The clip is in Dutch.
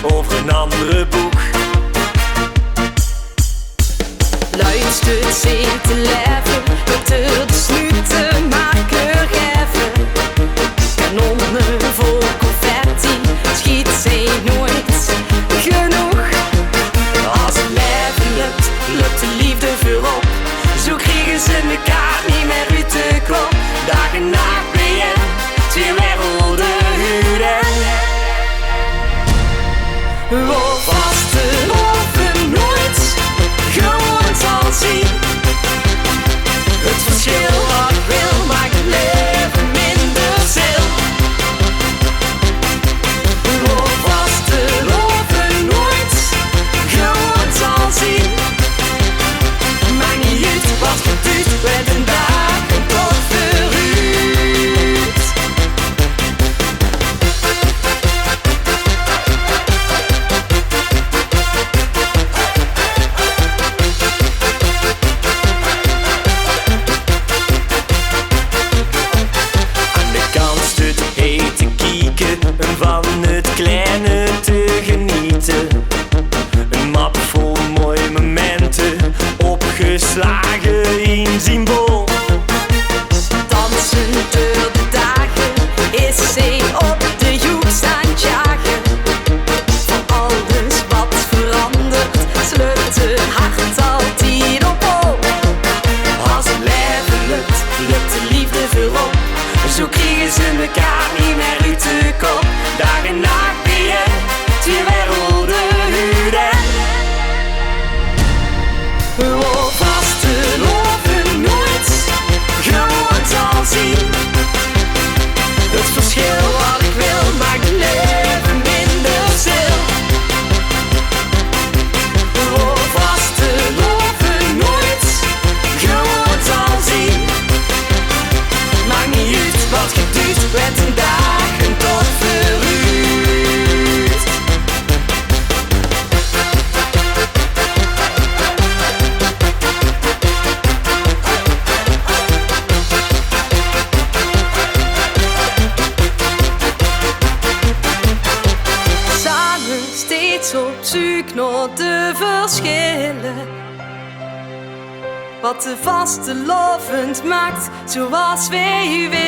over een andere boeg. Luistert zee te leven, dokter de snuten maken geven. Kanonnen vol confetti, schiet zee nooit genoeg. Als het leven lukt, lukt de liefde voorop. Zo kregen ze elkaar niet meer uit de kop. Dag en nacht ben je twee werelden huren. Oh, vaste loven nooit gewoon zal zien. Het verschil wat ik wil maakt het leven minder zil. Oh, vaste loven nooit gewoon zal zien. Maakt niet uit wat je doet, met een dag en tot verruut. Van het kleine te genieten. Een map vol mooie momenten, opgeslagen in symbool. Dansen door de dagen, is zee op de hoek staan jagen. Van alles wat verandert, sluit het hart altijd op hol. Als het leven lukt, lukt de liefde voorop. Zo kregen ze elkaar niet meer uit de kop. Dag en nacht ben je twee werelden huren. Oh, vaste loven nooit gewoon zal zien. Het verschil wat ik wil maakt het leven minder zil. Oh, vaste loven nooit gewoon zal zien. Maakt niet uit wat je doet, met een dagen tot verruut. Samen steeds op zoek naar de verschillen. Wat de vaste lovend maakt, zoals wij u willen.